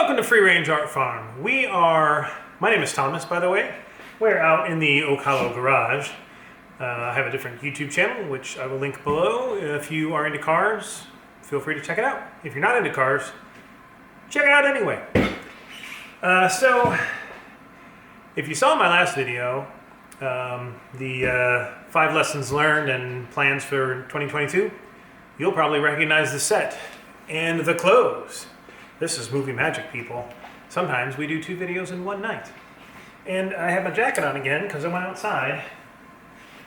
Welcome to Free Range Art Farm. My name is Thomas, by the way. We're out in the Oak Hollow garage. I have a different YouTube channel, which I will link below. If you are into cars, feel free to check it out. If you're not into cars, check it out anyway. So, if you saw my last video, the 5 lessons learned and plans for 2022, you'll probably recognize the set and the clothes. This is movie magic, people. Sometimes we do 2 videos in one night. And I have my jacket on again because I went outside,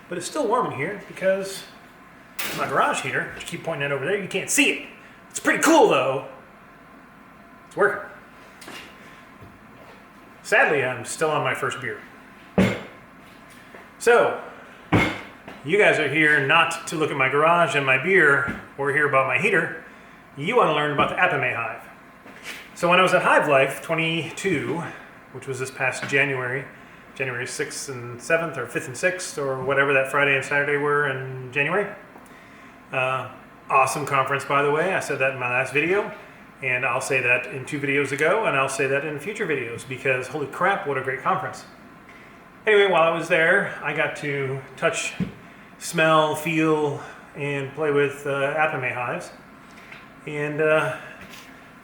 but it's still warm in here because my garage heater, I keep pointing that over there, you can't see it. It's pretty cool though. It's working. Sadly, I'm still on my first beer. So, you guys are here not to look at my garage and my beer or hear about my heater. You want to learn about the Apimaye hive. So when I was at Hive Life 22, which was this past January 6th and 7th, or 5th and 6th, or whatever that Friday and Saturday were in January. Awesome conference, by the way. I said that in my last video, and I'll say that in 2 videos ago, and I'll say that in future videos, because holy crap, what a great conference. Anyway, while I was there, I got to touch, smell, feel, and play with Apimaye hives. And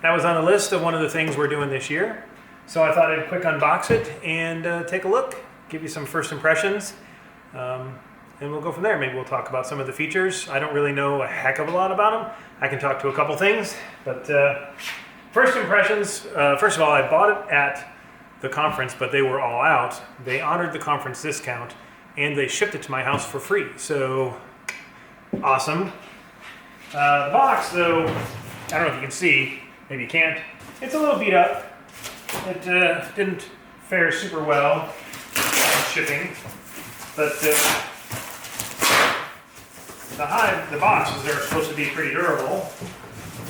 that was on the list of one of the things we're doing this year. So I thought I'd quick unbox it and take a look, give you some first impressions, and we'll go from there. Maybe we'll talk about some of the features. I don't really know a heck of a lot about them. I can talk to a couple things, but first impressions, first of all, I bought it at the conference, but they were all out. They honored the conference discount, and they shipped it to my house for free, so awesome. The box, though, I don't know if you can see, maybe you can't. It's a little beat up. It didn't fare super well on shipping, but the boxes are supposed to be pretty durable.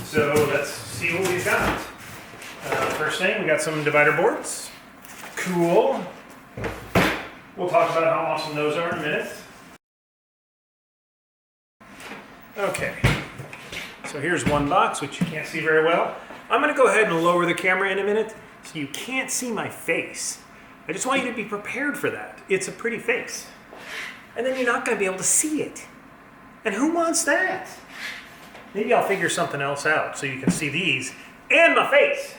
So let's see what we've got. First thing, we got some divider boards. Cool. We'll talk about how awesome those are in a minute. Okay. So here's one box, which you can't see very well. I'm going to go ahead and lower the camera in a minute so you can't see my face. I just want you to be prepared for that. It's a pretty face. And then you're not going to be able to see it. And who wants that? Maybe I'll figure something else out so you can see these and my face.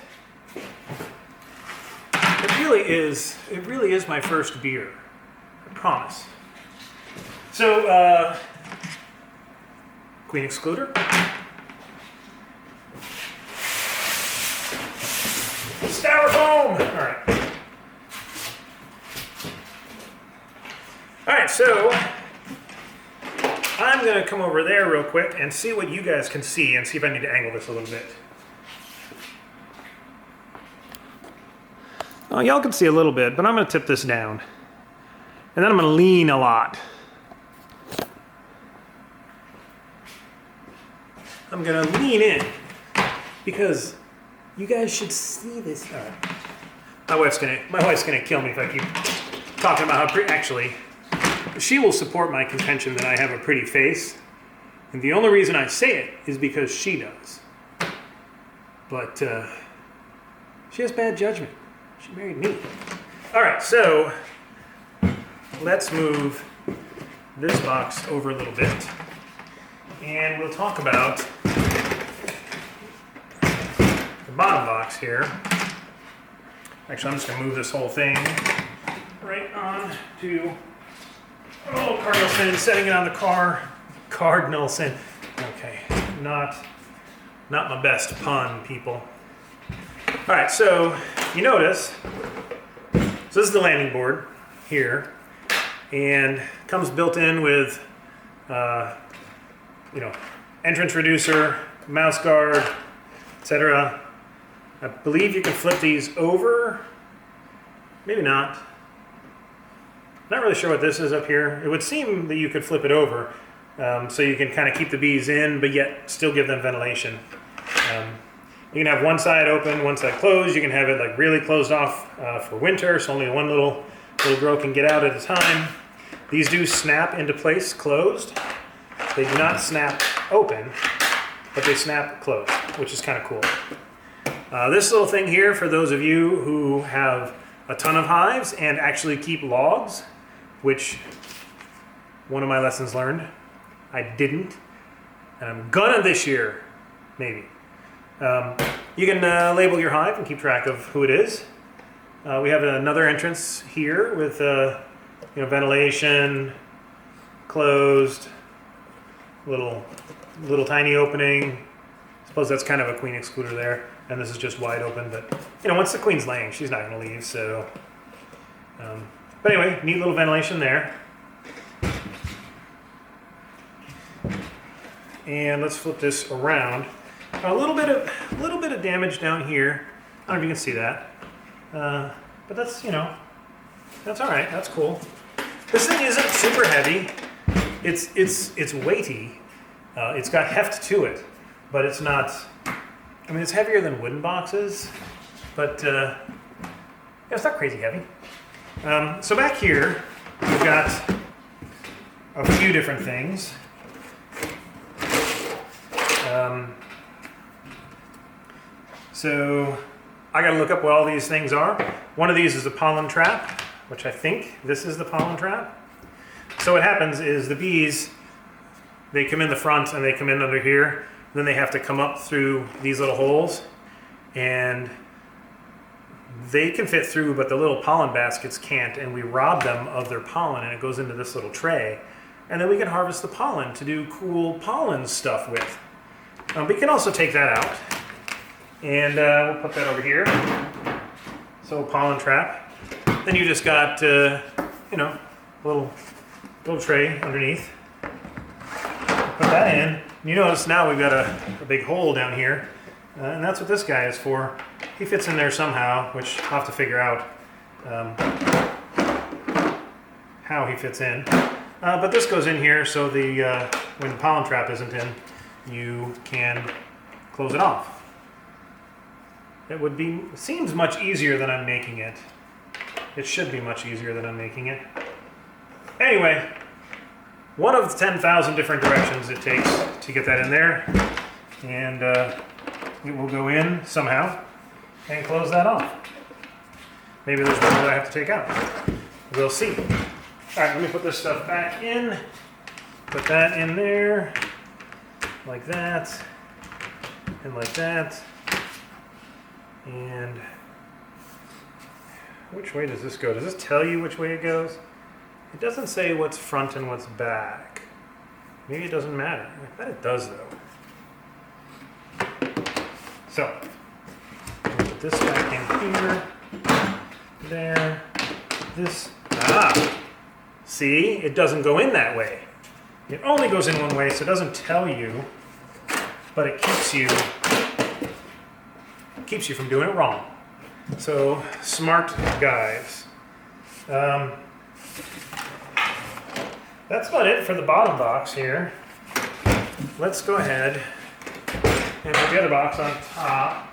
It really is my first beer. I promise. So, Queen excluder. Styrofoam! Alright, so I'm going to come over there real quick and see what you guys can see and see if I need to angle this a little bit. Oh, y'all can see a little bit, but I'm going to tip this down. And then I'm going to lean a lot. I'm going to lean in because you guys should see this. All right. My wife's gonna kill me if I keep talking about how pretty. Actually, she will support my contention that I have a pretty face, and the only reason I say it is because she does. But she has bad judgment. She married me. All right, so let's move this box over a little bit, and we'll talk about bottom box here. Actually, I'm just going to move this whole thing right on to cardinal sin, setting it on the car. Cardinal sin. Okay, not my best pun, people. All right, so you notice, so this is the landing board here, and comes built in with, entrance reducer, mouse guard, etc. I believe you can flip these over. Maybe not. Not really sure what this is up here. It would seem that you could flip it over so you can kind of keep the bees in, but yet still give them ventilation. You can have one side open, one side closed. You can have it like really closed off for winter, so only one little girl can get out at a time. These do snap into place closed. They do not snap open, but they snap closed, which is kind of cool. This little thing here, for those of you who have a ton of hives and actually keep logs, which one of my lessons learned, I didn't, and I'm gonna this year, maybe. You can label your hive and keep track of who it is. We have another entrance here with ventilation, closed, little tiny opening. I suppose that's kind of a queen excluder there, and this is just wide open. But once the queen's laying, she's not going to leave. So, but anyway, neat little ventilation there. And let's flip this around. A little bit of damage down here. I don't know if you can see that, but that's that's all right. That's cool. This thing isn't super heavy. It's weighty. It's got heft to it, but it's not. I mean, it's heavier than wooden boxes, but it's not crazy heavy. So back here, we've got a few different things. So I got to look up what all these things are. One of these is a pollen trap, which I think this is the pollen trap. So what happens is the bees, they come in the front and they come in under here. Then they have to come up through these little holes, and they can fit through, but the little pollen baskets can't, and we rob them of their pollen, and it goes into this little tray. And then we can harvest the pollen to do cool pollen stuff with. But you can also take that out, and we'll put that over here. So pollen trap. Then you just got, little tray underneath. Put that in. You notice now we've got a big hole down here, and that's what this guy is for. He fits in there somehow, which I'll have to figure out how he fits in. But this goes in here so when the pollen trap isn't in, you can close it off. It seems much easier than I'm making it. It should be much easier than I'm making it. Anyway, one of the 10,000 different directions it takes to get that in there, and it will go in somehow and close that off. Maybe there's one that I have to take out. We'll see. All right, let me put this stuff back in. Put that in there, like that, and like that. And which way does this go? Does this tell you which way it goes? It doesn't say what's front and what's back. Maybe it doesn't matter. I bet it does, though. So, put this back in here, there, this. See, it doesn't go in that way. It only goes in one way, so it doesn't tell you, but it keeps you from doing it wrong. So, smart guys. That's about it for the bottom box here. Let's go ahead and put the other box on top.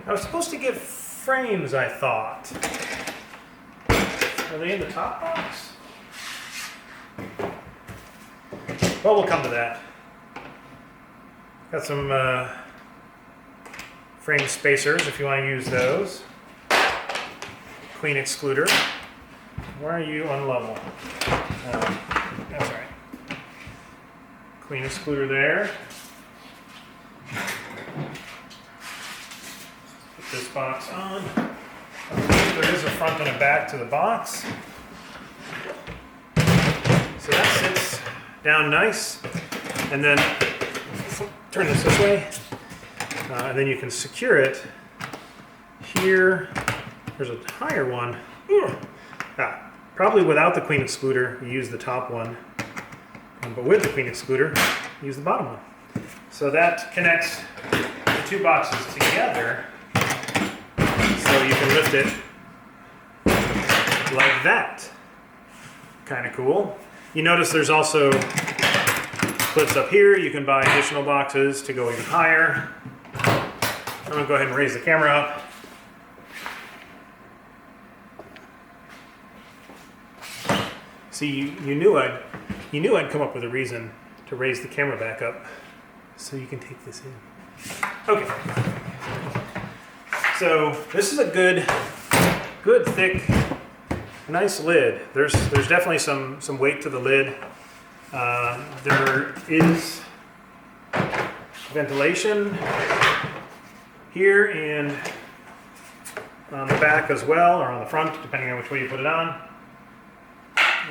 I was supposed to get frames, I thought. Are they in the top box? Well, we'll come to that. Got some frame spacers if you want to use those. Queen excluder. Why are you on level? That's all right. Queen excluder there. Put this box on. There is a front and a back to the box. So that sits down nice. And then turn this way. And then you can secure it here. There's a higher one. Probably without the queen excluder, you use the top one. But with the queen excluder, you use the bottom one. So that connects the two boxes together. So you can lift it like that. Kind of cool. You notice there's also clips up here. You can buy additional boxes to go even higher. I'm going to go ahead and raise the camera up. See, you knew I'd come up with a reason to raise the camera back up. so you can take this in. Okay. So this is a good thick, nice lid. There's definitely some weight to the lid. There is ventilation here and on the back as well, or on the front, depending on which way you put it on.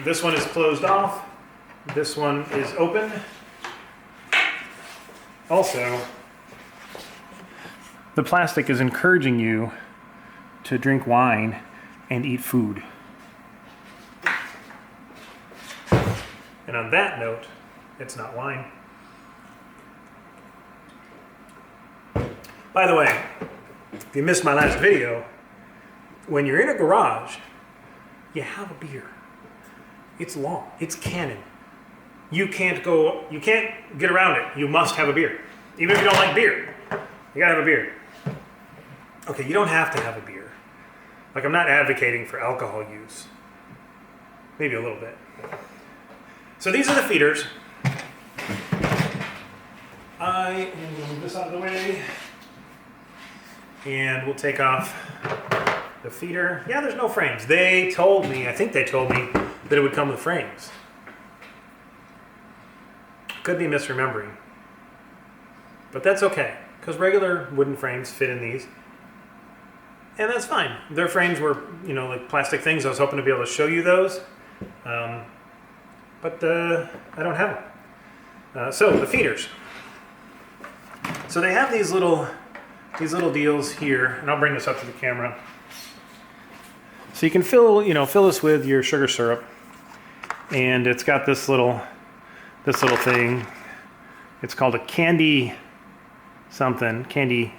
This one is closed off. This one is open. Also, the plastic is encouraging you to drink wine and eat food. And on that note, it's not wine. By the way, if you missed my last video, when you're in a garage, you have a beer. It's law. It's canon. You can't get around it. You must have a beer. Even if you don't like beer, you gotta have a beer. Okay, you don't have to have a beer. Like, I'm not advocating for alcohol use. Maybe a little bit. So these are the feeders. I am going to move this out of the way. And we'll take off the feeder. Yeah, there's no frames. They told me, I think they told me, that it would come with frames. Could be misremembering. But that's okay, because regular wooden frames fit in these. And that's fine. Their frames were, like plastic things. I was hoping to be able to show you those. But I don't have them. So the feeders. So they have these little deals here, and I'll bring this up to the camera. So you can fill this with your sugar syrup, and it's got this little thing. It's called a candy something. Candy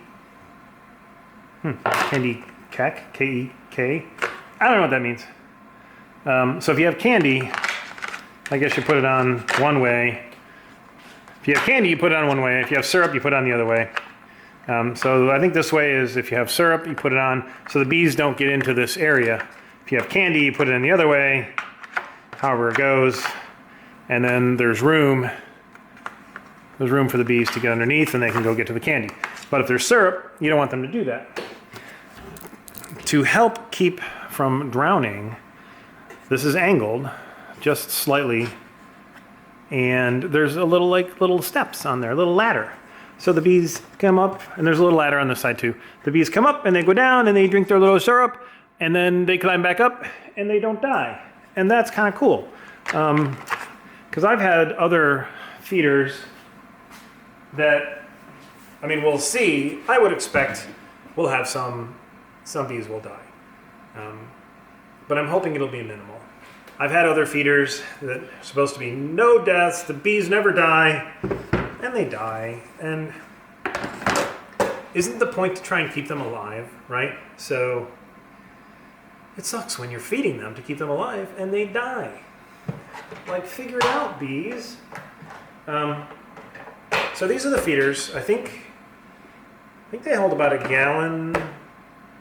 kek, K-E-K. I don't know what that means. So if you have candy, I guess you put it on one way. If you have candy, you put it on one way. If you have syrup, you put it on the other way. So I think this way is if you have syrup, you put it on so the bees don't get into this area. If you have candy, you put it in the other way, however it goes. And then there's room for the bees to get underneath and they can go get to the candy. But if there's syrup, you don't want them to do that. To help keep from drowning, this is angled just slightly, and there's a little steps on there, a little ladder. So the bees come up, and there's a little ladder on this side too. The bees come up and they go down and they drink their little syrup, and then they climb back up and they don't die. And that's kind of cool. Because I've had other feeders that, we'll see. I would expect we'll have some bees will die. But I'm hoping it'll be minimal. I've had other feeders that are supposed to be no deaths, the bees never die, and they die. And isn't the point to try and keep them alive, right? So it sucks when you're feeding them to keep them alive and they die. Like, figure it out, bees. So these are the feeders. I think they hold about a gallon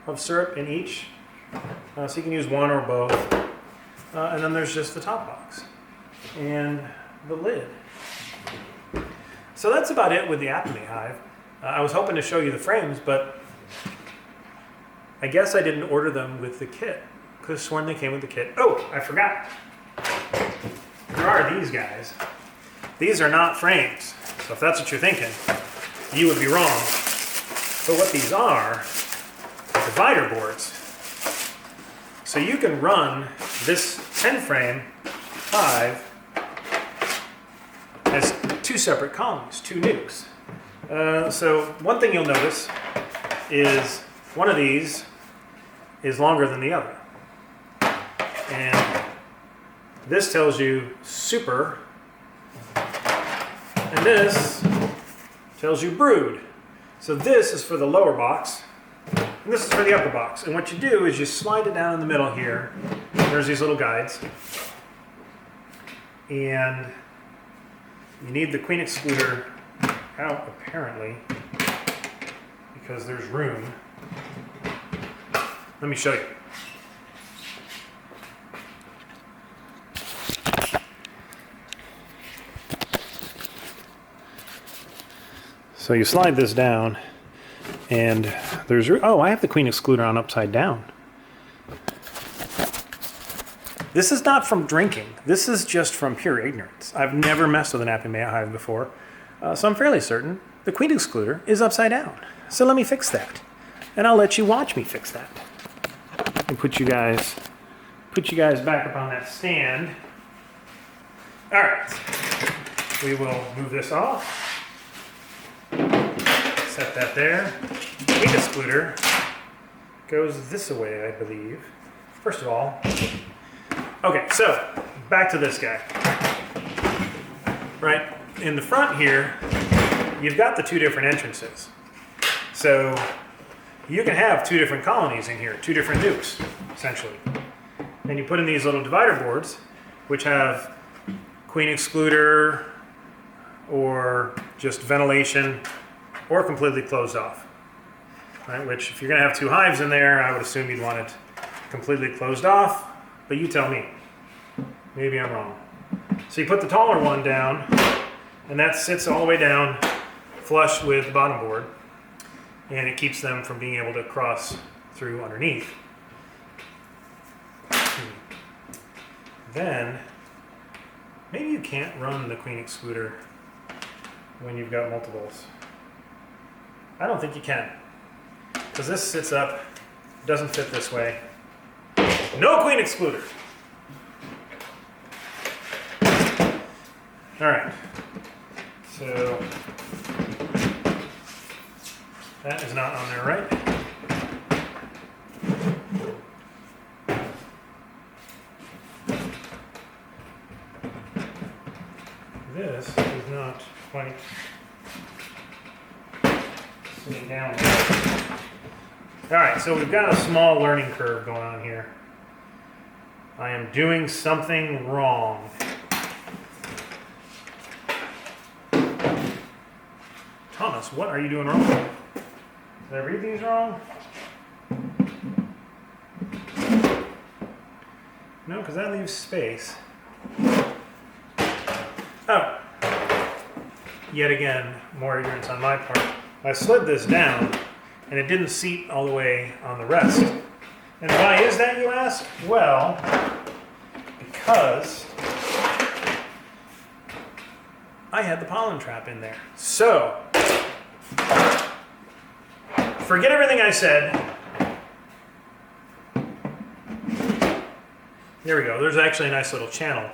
of syrup in each. So you can use one or both. And then there's just the top box and the lid. So that's about it with the Apimaye hive. I was hoping to show you the frames, but I guess I didn't order them with the kit. Could have sworn they came with the kit. Oh, I forgot. There are these guys. These are not frames. So if that's what you're thinking, you would be wrong. But what these are divider boards. So you can run this 10-frame hive as two separate colonies, two nukes. So one thing you'll notice is one of these is longer than the other. And this tells you super, and this tells you brood. So this is for the lower box, and this is for the upper box. And what you do is you slide it down in the middle here. There's these little guides. And you need the queen excluder out, apparently, because there's room. Let me show you. So you slide this down, and there's, oh, I have the queen excluder on upside down. This is not from drinking. This is just from pure ignorance. I've never messed with an Apimaye hive before, so I'm fairly certain the queen excluder is upside down. So let me fix that, and I'll let you watch me fix that. And put you guys back up on that stand. All right, we will move this off. Set that there. Queen excluder goes this way, I believe. First of all, okay, so back to this guy. Right, in the front here, you've got the two different entrances. So you can have two different colonies in here, two different nukes, essentially. And you put in these little divider boards, which have queen excluder, or just ventilation, or completely closed off. Right, which, if you're gonna have two hives in there, I would assume you'd want it completely closed off, but you tell me. Maybe I'm wrong. So you put the taller one down, and that sits all the way down, flush with the bottom board, and it keeps them from being able to cross through underneath. Then, maybe you can't run the queen excluder when you've got multiples. I don't think you can, because this sits up, doesn't fit this way. No queen excluder. All right, so that is not on there, right? This is not quite sitting down. All right, so we've got a small learning curve going on here. I am doing something wrong. Thomas, what are you doing wrong? Did I read these wrong? No, because that leaves space. Oh, yet again, more ignorance on my part. I slid this down, and it didn't seat all the way on the rest. And why is that, you ask? Well, because I had the pollen trap in there. So, forget everything I said. There we go. There's actually a nice little channel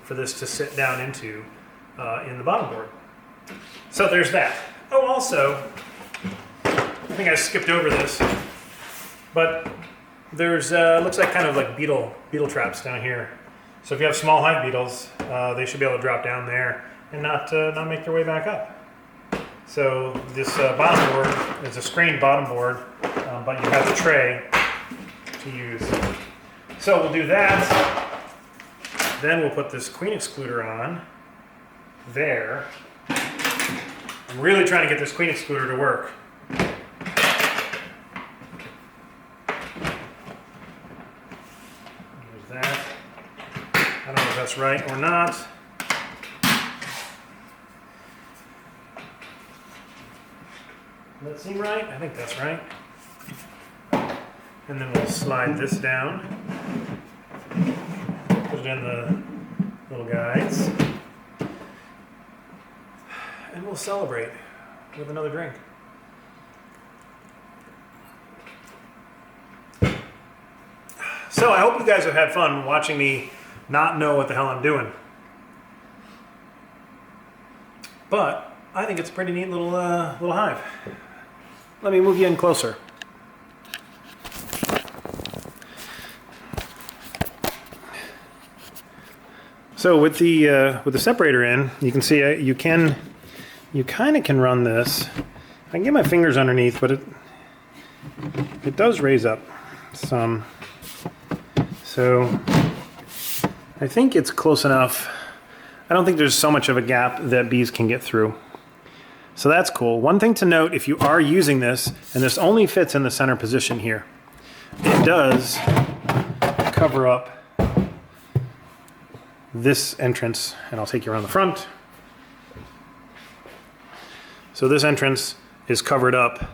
for this to sit down into in the bottom board. So there's that. Oh, also, I think I skipped over this, but there's looks like kind of like beetle traps down here. So if you have small hive beetles, they should be able to drop down there and not make their way back up. So this bottom board is a screened bottom board, but you have the tray to use. So we'll do that. Then we'll put this queen excluder on there. I'm really trying to get this queen excluder to work. There's that. I don't know if that's right or not. Does that seem right? I think that's right. And then we'll slide this down. Put it in the little guides. And we'll celebrate with another drink. So I hope you guys have had fun watching me not know what the hell I'm doing. But I think it's a pretty neat little hive. Let me move you in closer. So with the separator in, you can see you kind of can run this. I can get my fingers underneath, but it does raise up some. So I think it's close enough. I don't think there's so much of a gap that bees can get through. So that's cool. One thing to note, if you are using this, and this only fits in the center position here, it does cover up this entrance, and I'll take you around the front. So this entrance is covered up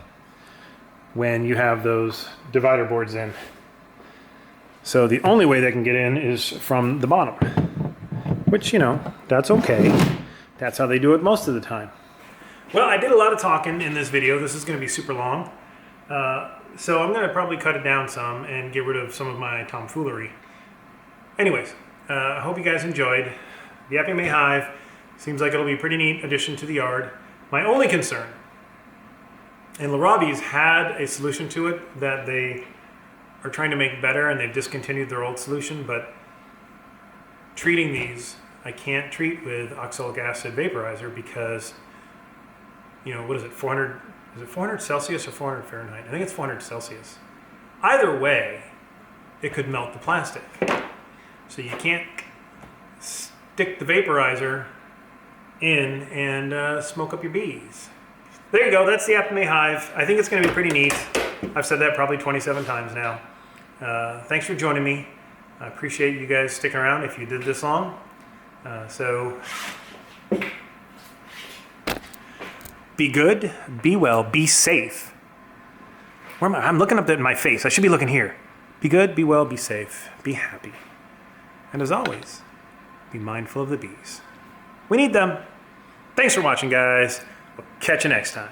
when you have those divider boards in. So the only way they can get in is from the bottom, which, you know, that's okay. That's how they do it most of the time. Well, I did a lot of talking in this video. This is going to be super long. So I'm going to probably cut it down some and get rid of some of my tomfoolery. Anyways, I hope you guys enjoyed. The Apimaye hive seems like it'll be a pretty neat addition to the yard. My only concern, and Larabi's had a solution to it that they are trying to make better, and they've discontinued their old solution, but treating these, I can't treat with oxalic acid vaporizer because, you know, what is it, 400, is it 400 Celsius or 400 Fahrenheit? I think it's 400 Celsius. Either way, it could melt the plastic. So you can't stick the vaporizer in and smoke up your bees. There you go, that's the Apimaye hive. I think it's going to be pretty neat. I've said that probably 27 times now. Thanks for joining me. I appreciate you guys sticking around if you did this long. So be good, be well, be safe. Where am I? I'm looking up at my face. I should be looking here. Be good, be well, be safe, be happy. And as always, be mindful of the bees. We need them. Thanks for watching, guys. We'll catch you next time.